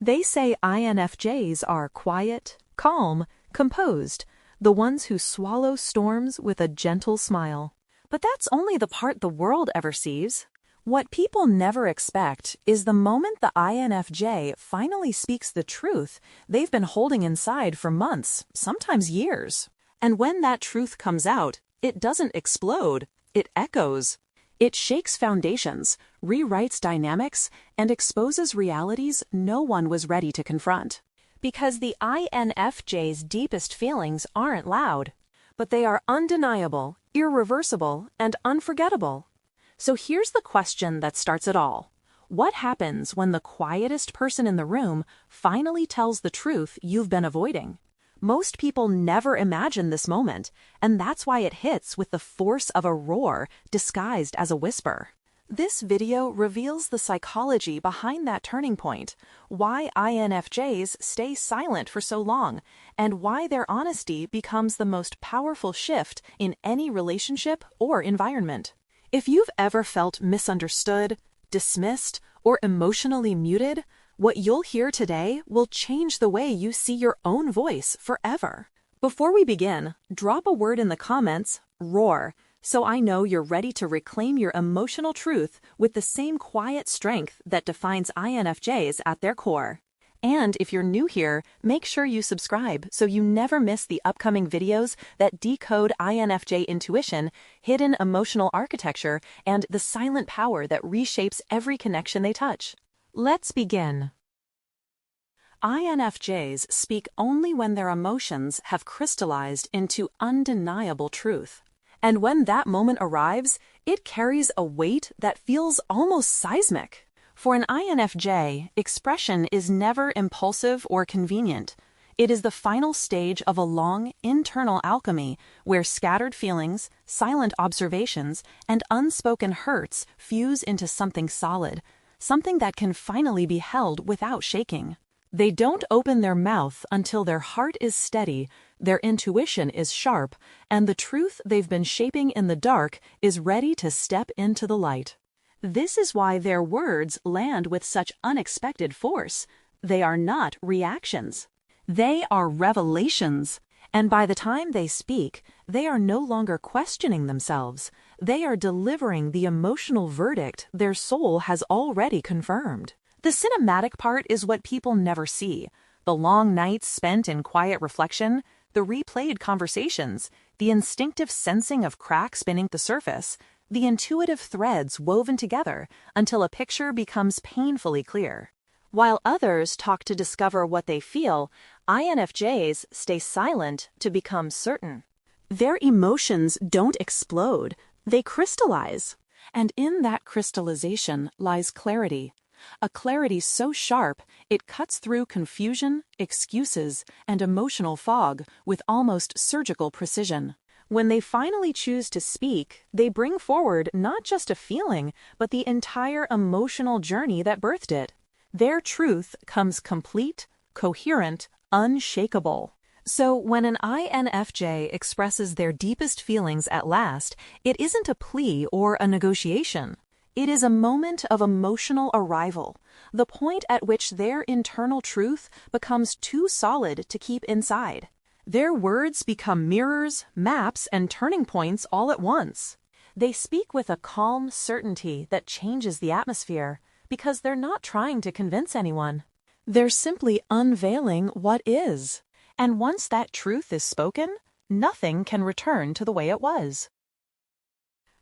They say INFJs are quiet, calm, composed, the ones who swallow storms with a gentle smile. But that's only the part the world ever sees. What people never expect is the moment the INFJ finally speaks the truth they've been holding inside for months, sometimes years. And when that truth comes out, it doesn't explode, it echoes. It shakes foundations, rewrites dynamics, and exposes realities no one was ready to confront. Because the INFJ's deepest feelings aren't loud, but they are undeniable, irreversible, and unforgettable. So here's the question that starts it all. What happens when the quietest person in the room finally tells the truth you've been avoiding? Most people never imagine this moment, and that's why it hits with the force of a roar disguised as a whisper. This video reveals the psychology behind that turning point, why INFJs stay silent for so long, and why their honesty becomes the most powerful shift in any relationship or environment. If you've ever felt misunderstood, dismissed, or emotionally muted, what you'll hear today will change the way you see your own voice forever. Before we begin, drop a word in the comments, roar, so I know you're ready to reclaim your emotional truth with the same quiet strength that defines INFJs at their core. And if you're new here, make sure you subscribe so you never miss the upcoming videos that decode INFJ intuition, hidden emotional architecture, and the silent power that reshapes every connection they touch. Let's begin. INFJs speak only when their emotions have crystallized into undeniable truth. And when that moment arrives, it carries a weight that feels almost seismic. For an INFJ, expression is never impulsive or convenient. It is the final stage of a long, internal alchemy where scattered feelings, silent observations, and unspoken hurts fuse into something solid, something that can finally be held without shaking. They don't open their mouth until their heart is steady, their intuition is sharp, and the truth they've been shaping in the dark is ready to step into the light. This is why their words land with such unexpected force. They are not reactions. They are revelations. And by the time they speak, they are no longer questioning themselves. They are delivering the emotional verdict their soul has already confirmed. The cinematic part is what people never see. The long nights spent in quiet reflection, the replayed conversations, the instinctive sensing of cracks beneath the surface, the intuitive threads woven together until a picture becomes painfully clear. While others talk to discover what they feel, INFJs stay silent to become certain. Their emotions don't explode, they crystallize. And in that crystallization lies clarity. A clarity so sharp it cuts through confusion, excuses, and emotional fog with almost surgical precision. When they finally choose to speak, they bring forward not just a feeling, but the entire emotional journey that birthed it. Their truth comes complete, coherent, unshakable. So when an INFJ expresses their deepest feelings at last, it isn't a plea or a negotiation. It is a moment of emotional arrival, the point at which their internal truth becomes too solid to keep inside. Their words become mirrors, maps, and turning points all at once. They speak with a calm certainty that changes the atmosphere, because they're not trying to convince anyone. They're simply unveiling what is. And once that truth is spoken, nothing can return to the way it was.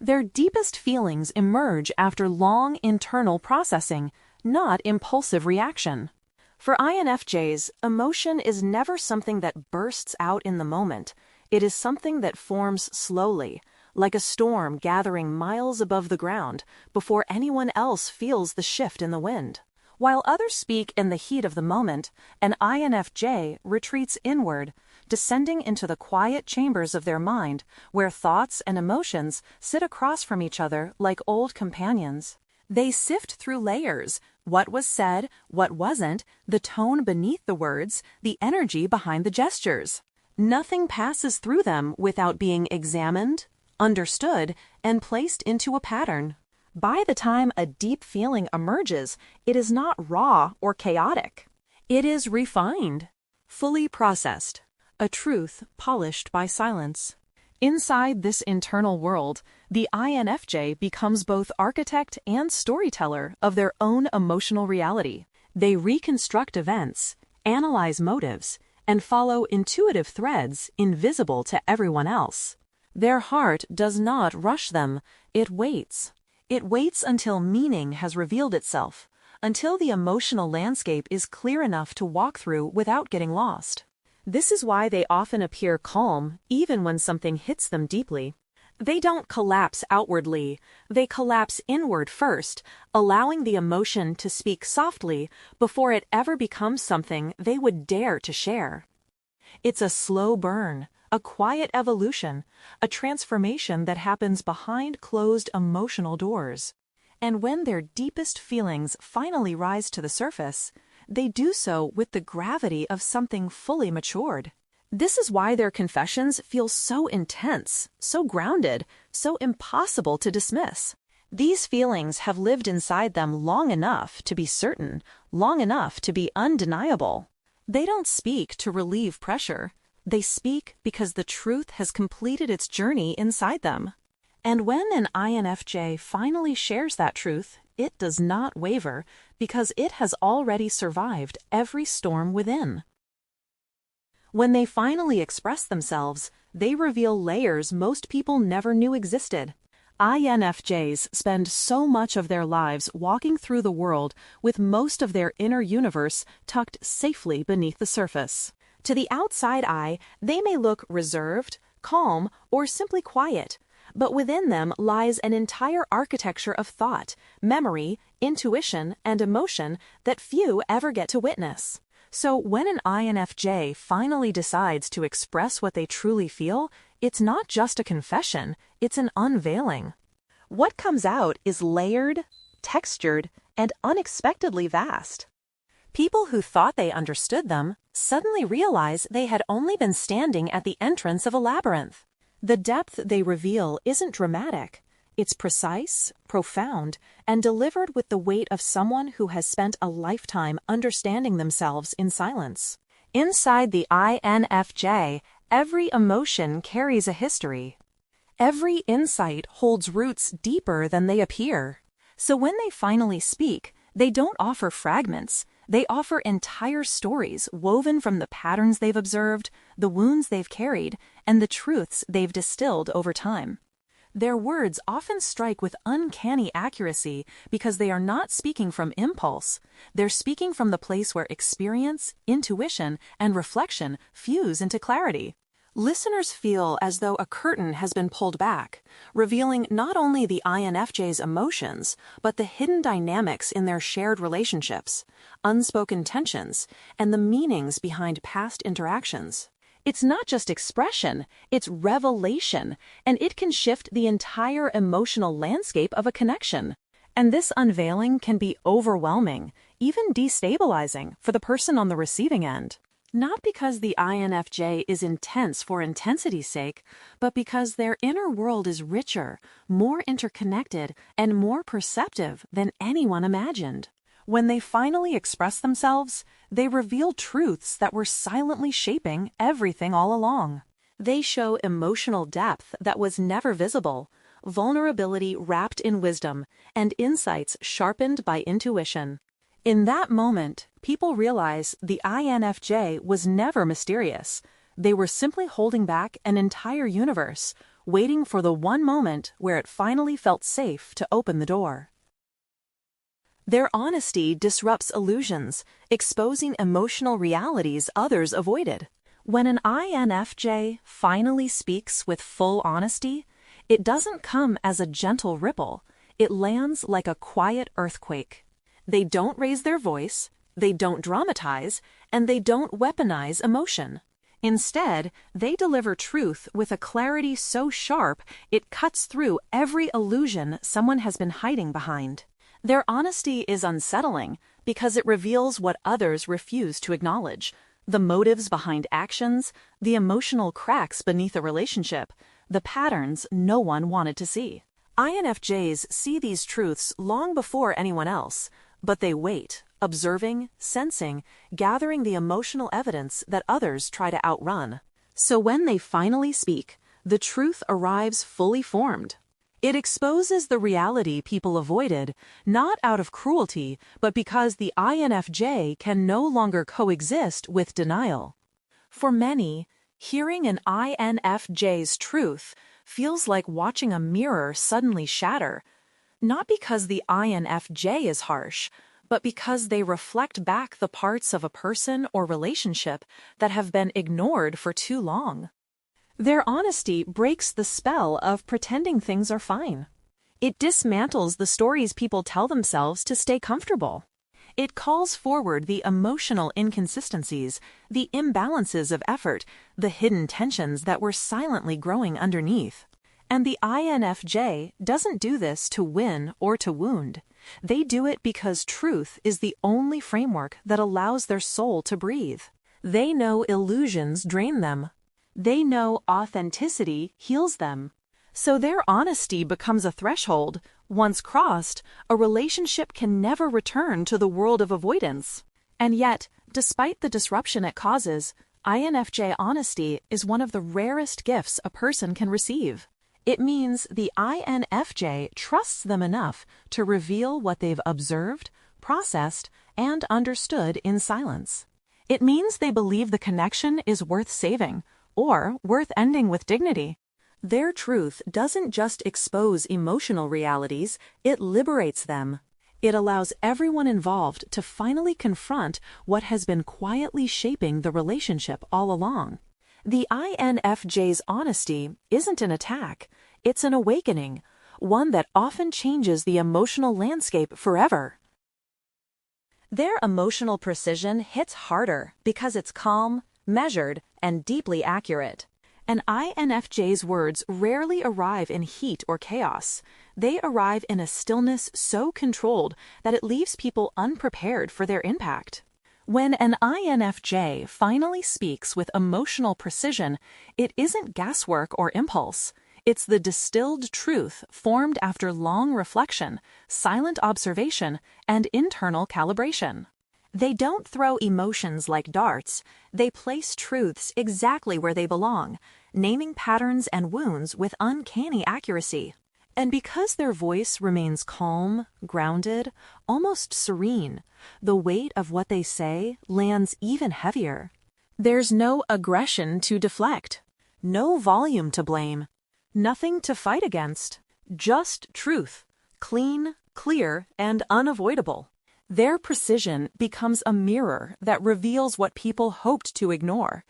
Their deepest feelings emerge after long internal processing, not impulsive reaction. For INFJs, emotion is never something that bursts out in the moment. It is something that forms slowly, like a storm gathering miles above the ground before anyone else feels the shift in the wind. While others speak in the heat of the moment, an INFJ retreats inward, descending into the quiet chambers of their mind, where thoughts and emotions sit across from each other like old companions. They sift through layers, what was said, what wasn't, the tone beneath the words, the energy behind the gestures. Nothing passes through them without being examined, understood, and placed into a pattern. By the time a deep feeling emerges, it is not raw or chaotic. It is refined, fully processed, a truth polished by silence. Inside this internal world, the INFJ becomes both architect and storyteller of their own emotional reality. They reconstruct events, analyze motives, and follow intuitive threads invisible to everyone else. Their heart does not rush them, it waits. It waits until meaning has revealed itself, until the emotional landscape is clear enough to walk through without getting lost. This is why they often appear calm, even when something hits them deeply. They don't collapse outwardly, they collapse inward first, allowing the emotion to speak softly before it ever becomes something they would dare to share. It's a slow burn, a quiet evolution, a transformation that happens behind closed emotional doors. And when their deepest feelings finally rise to the surface, they do so with the gravity of something fully matured. This is why their confessions feel so intense, so grounded, so impossible to dismiss. These feelings have lived inside them long enough to be certain, long enough to be undeniable. They don't speak to relieve pressure. They speak because the truth has completed its journey inside them. And when an INFJ finally shares that truth, it does not waver because it has already survived every storm within. When they finally express themselves, they reveal layers most people never knew existed. INFJs spend so much of their lives walking through the world with most of their inner universe tucked safely beneath the surface. To the outside eye, they may look reserved, calm, or simply quiet, but within them lies an entire architecture of thought, memory, intuition, and emotion that few ever get to witness. So when an INFJ finally decides to express what they truly feel, it's not just a confession, it's an unveiling. What comes out is layered, textured, and unexpectedly vast. People who thought they understood them suddenly realize they had only been standing at the entrance of a labyrinth. The depth they reveal isn't dramatic. It's precise, profound, and delivered with the weight of someone who has spent a lifetime understanding themselves in silence. Inside the INFJ, every emotion carries a history. Every insight holds roots deeper than they appear. So when they finally speak, they don't offer fragments. They offer entire stories woven from the patterns they've observed, the wounds they've carried, and the truths they've distilled over time. Their words often strike with uncanny accuracy because they are not speaking from impulse. They're speaking from the place where experience, intuition, and reflection fuse into clarity. Listeners feel as though a curtain has been pulled back, revealing not only the INFJ's emotions, but the hidden dynamics in their shared relationships, unspoken tensions, and the meanings behind past interactions. It's not just expression, it's revelation, and it can shift the entire emotional landscape of a connection. And this unveiling can be overwhelming, even destabilizing for the person on the receiving end. Not because the INFJ is intense for intensity's sake, but because their inner world is richer, more interconnected, and more perceptive than anyone imagined. When they finally express themselves, they reveal truths that were silently shaping everything all along. They show emotional depth that was never visible, vulnerability wrapped in wisdom, and insights sharpened by intuition. In that moment, people realize the INFJ was never mysterious. They were simply holding back an entire universe, waiting for the one moment where it finally felt safe to open the door. Their honesty disrupts illusions, exposing emotional realities others avoided. When an INFJ finally speaks with full honesty, it doesn't come as a gentle ripple. It lands like a quiet earthquake. They don't raise their voice, they don't dramatize, and they don't weaponize emotion. Instead, they deliver truth with a clarity so sharp it cuts through every illusion someone has been hiding behind. Their honesty is unsettling because it reveals what others refuse to acknowledge: the motives behind actions, the emotional cracks beneath a relationship, the patterns no one wanted to see. INFJs see these truths long before anyone else, but they wait, observing, sensing, gathering the emotional evidence that others try to outrun. So when they finally speak, the truth arrives fully formed. It exposes the reality people avoided, not out of cruelty, but because the INFJ can no longer coexist with denial. For many, hearing an INFJ's truth feels like watching a mirror suddenly shatter, not because the INFJ is harsh, but because they reflect back the parts of a person or relationship that have been ignored for too long. Their honesty breaks the spell of pretending things are fine. It dismantles the stories people tell themselves to stay comfortable. It calls forward the emotional inconsistencies, the imbalances of effort, the hidden tensions that were silently growing underneath. And the INFJ doesn't do this to win or to wound. They do it because truth is the only framework that allows their soul to breathe. They know illusions drain them. They know authenticity heals them. So their honesty becomes a threshold. Once crossed, a relationship can never return to the world of avoidance. And yet, despite the disruption it causes, INFJ honesty is one of the rarest gifts a person can receive. It means the INFJ trusts them enough to reveal what they've observed, processed, and understood in silence. It means they believe the connection is worth saving, or worth ending with dignity. Their truth doesn't just expose emotional realities, it liberates them. It allows everyone involved to finally confront what has been quietly shaping the relationship all along. The INFJ's honesty isn't an attack, it's an awakening, one that often changes the emotional landscape forever. Their emotional precision hits harder because it's calm, measured, and deeply accurate. An INFJ's words rarely arrive in heat or chaos. They arrive in a stillness so controlled that it leaves people unprepared for their impact. When an INFJ finally speaks with emotional precision, it isn't guesswork or impulse. It's the distilled truth formed after long reflection, silent observation, and internal calibration. They don't throw emotions like darts. They place truths exactly where they belong, naming patterns and wounds with uncanny accuracy. And because their voice remains calm, grounded, almost serene, the weight of what they say lands even heavier. There's no aggression to deflect, no volume to blame, nothing to fight against, just truth, clean, clear, and unavoidable. Their precision becomes a mirror that reveals what people hoped to ignore,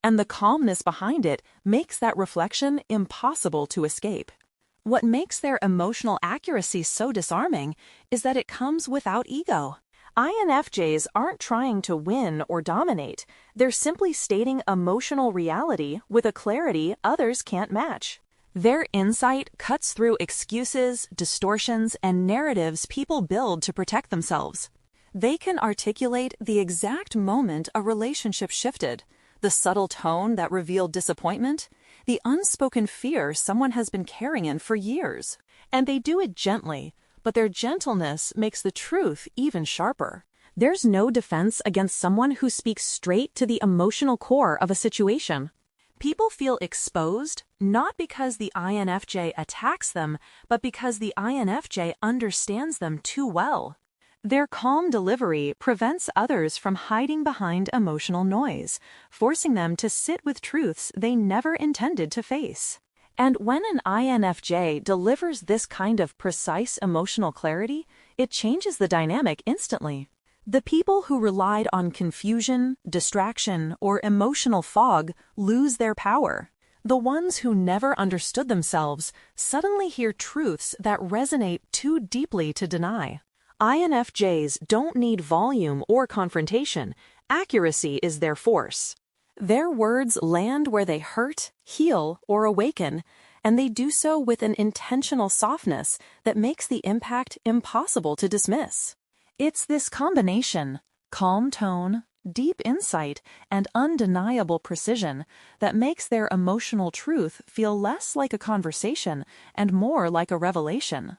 and the calmness behind it makes that reflection impossible to escape. What makes their emotional accuracy so disarming is that it comes without ego. INFJs aren't trying to win or dominate. They're simply stating emotional reality with a clarity others can't match. Their insight cuts through excuses, distortions, and narratives people build to protect themselves. They can articulate the exact moment a relationship shifted, the subtle tone that revealed disappointment, the unspoken fear someone has been carrying for years. And they do it gently, but their gentleness makes the truth even sharper. There's no defense against someone who speaks straight to the emotional core of a situation. People feel exposed, not because the INFJ attacks them, but because the INFJ understands them too well. Their calm delivery prevents others from hiding behind emotional noise, forcing them to sit with truths they never intended to face. And when an INFJ delivers this kind of precise emotional clarity, it changes the dynamic instantly. The people who relied on confusion, distraction, or emotional fog lose their power. The ones who never understood themselves suddenly hear truths that resonate too deeply to deny. INFJs don't need volume or confrontation. Accuracy is their force. Their words land where they hurt, heal, or awaken, and they do so with an intentional softness that makes the impact impossible to dismiss. It's this combination, calm tone, deep insight, and undeniable precision, that makes their emotional truth feel less like a conversation and more like a revelation.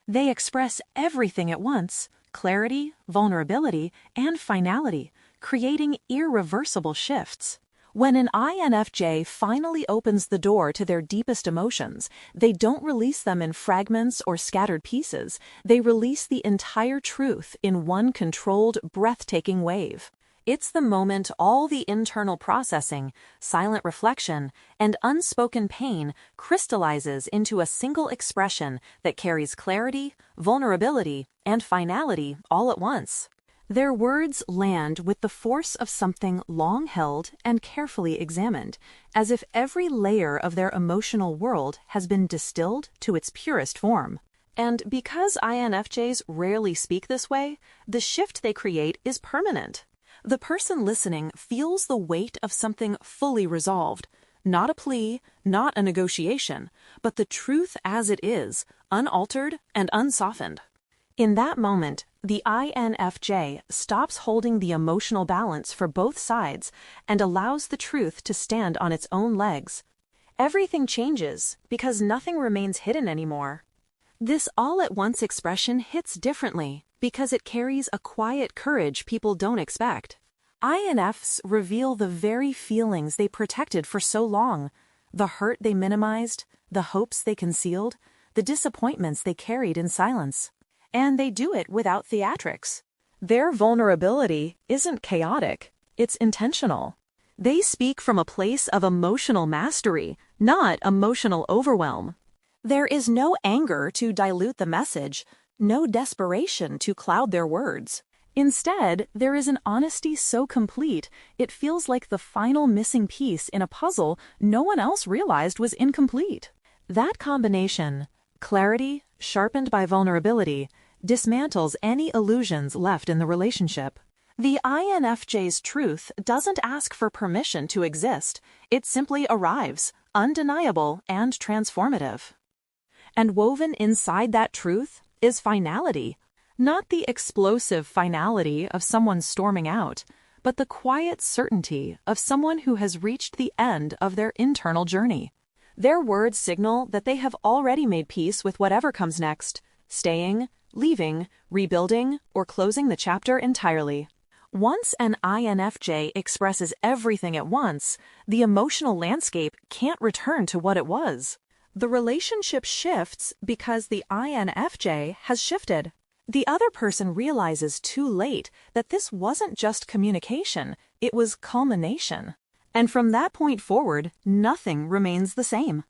They express everything at once, clarity, vulnerability, and finality, creating irreversible shifts. When an INFJ finally opens the door to their deepest emotions, they don't release them in fragments or scattered pieces. They release the entire truth in one controlled, breathtaking wave. It's the moment all the internal processing, silent reflection, and unspoken pain crystallizes into a single expression that carries clarity, vulnerability, and finality all at once. Their words land with the force of something long held and carefully examined, as if every layer of their emotional world has been distilled to its purest form. And because INFJs rarely speak this way, the shift they create is permanent. The person listening feels the weight of something fully resolved, not a plea, not a negotiation, but the truth as it is, unaltered and unsoftened. In that moment, the INFJ stops holding the emotional balance for both sides and allows the truth to stand on its own legs. Everything changes because nothing remains hidden anymore. This all-at-once expression hits differently because it carries a quiet courage people don't expect. INFs reveal the very feelings they protected for so long, the hurt they minimized, the hopes they concealed, the disappointments they carried in silence. And they do it without theatrics. Their vulnerability isn't chaotic, it's intentional. They speak from a place of emotional mastery, not emotional overwhelm. There is no anger to dilute the message, no desperation to cloud their words. Instead, there is an honesty so complete, it feels like the final missing piece in a puzzle no one else realized was incomplete. That combination, clarity sharpened by vulnerability, dismantles any illusions left in the relationship. The INFJ's truth doesn't ask for permission to exist. It simply arrives, undeniable and transformative. And woven inside that truth is finality. Not the explosive finality of someone storming out, but the quiet certainty of someone who has reached the end of their internal journey. Their words signal that they have already made peace with whatever comes next, staying, leaving, rebuilding, or closing the chapter entirely. Once an INFJ expresses everything at once, the emotional landscape can't return to what it was. The relationship shifts because the INFJ has shifted. The other person realizes too late that this wasn't just communication, it was culmination. And from that point forward, nothing remains the same.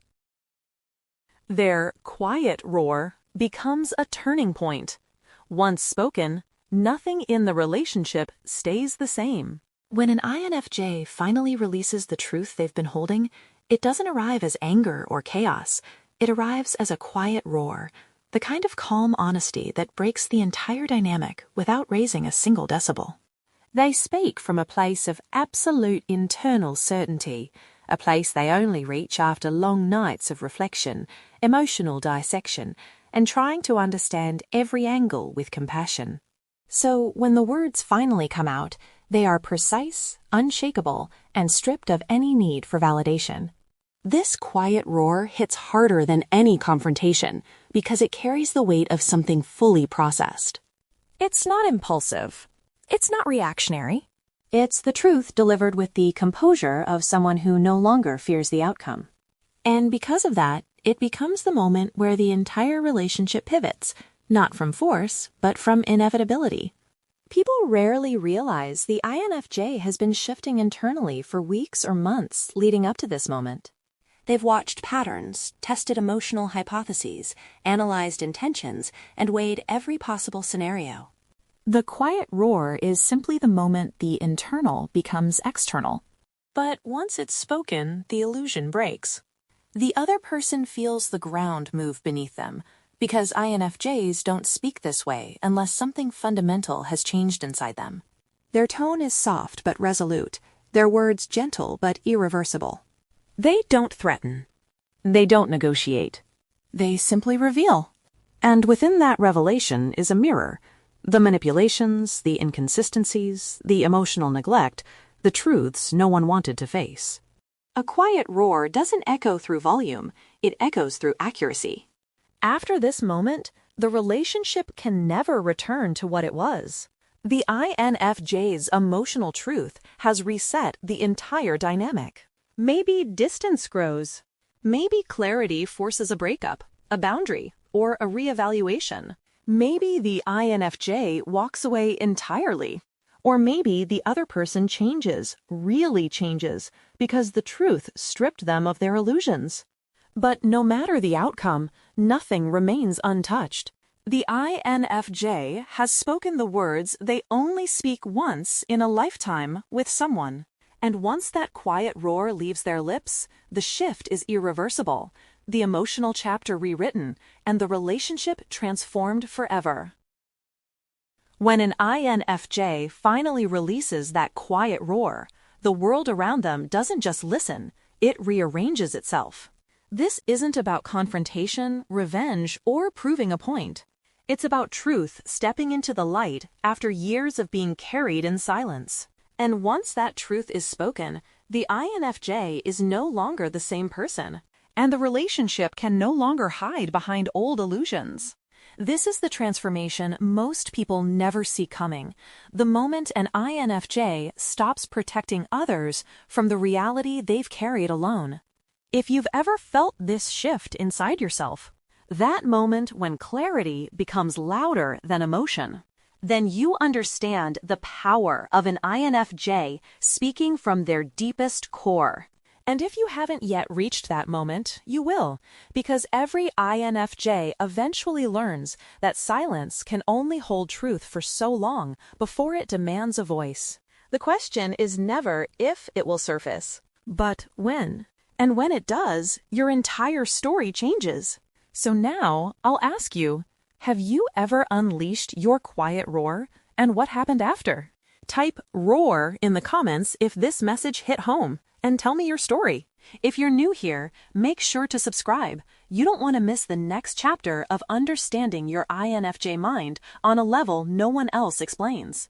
Their quiet roar becomes a turning point. Once spoken, nothing in the relationship stays the same. When an INFJ finally releases the truth they've been holding, it doesn't arrive as anger or chaos. It arrives as a quiet roar, the kind of calm honesty that breaks the entire dynamic without raising a single decibel. They speak from a place of absolute internal certainty, a place they only reach after long nights of reflection, emotional dissection, and trying to understand every angle with compassion. So when the words finally come out, they are precise, unshakable, and stripped of any need for validation. This quiet roar hits harder than any confrontation because it carries the weight of something fully processed. It's not impulsive. It's not reactionary. It's the truth delivered with the composure of someone who no longer fears the outcome. And because of that, it becomes the moment where the entire relationship pivots, not from force, but from inevitability. People rarely realize the INFJ has been shifting internally for weeks or months leading up to this moment. They've watched patterns, tested emotional hypotheses, analyzed intentions, and weighed every possible scenario. The quiet roar is simply the moment the internal becomes external. But once it's spoken, the illusion breaks. The other person feels the ground move beneath them, because INFJs don't speak this way unless something fundamental has changed inside them. Their tone is soft but resolute, their words gentle but irreversible. They don't threaten. They don't negotiate. They simply reveal. And within that revelation is a mirror. The manipulations, the inconsistencies, the emotional neglect, the truths no one wanted to face. A quiet roar doesn't echo through volume, it echoes through accuracy. After this moment, the relationship can never return to what it was. The INFJ's emotional truth has reset the entire dynamic. Maybe distance grows. Maybe clarity forces a breakup, a boundary, or a reevaluation. Maybe the INFJ walks away entirely. Or maybe the other person changes, really changes, because the truth stripped them of their illusions. But no matter the outcome, nothing remains untouched. The INFJ has spoken the words they only speak once in a lifetime with someone. And once that quiet roar leaves their lips, the shift is irreversible, the emotional chapter rewritten, and the relationship transformed forever. When an INFJ finally releases that quiet roar, the world around them doesn't just listen, it rearranges itself. This isn't about confrontation, revenge, or proving a point. It's about truth stepping into the light after years of being carried in silence. And once that truth is spoken, the INFJ is no longer the same person, and the relationship can no longer hide behind old illusions. This is the transformation most people never see coming, the moment an INFJ stops protecting others from the reality they've carried alone. If you've ever felt this shift inside yourself, that moment when clarity becomes louder than emotion, then you understand the power of an INFJ speaking from their deepest core. And if you haven't yet reached that moment, you will, because every INFJ eventually learns that silence can only hold truth for so long before it demands a voice. The question is never if it will surface, but when. And when it does, your entire story changes. So now, I'll ask you, have you ever unleashed your quiet roar, and what happened after? Type "roar" in the comments if this message hit home, and tell me your story. If you're new here, make sure to subscribe. You don't want to miss the next chapter of understanding your INFJ mind on a level no one else explains.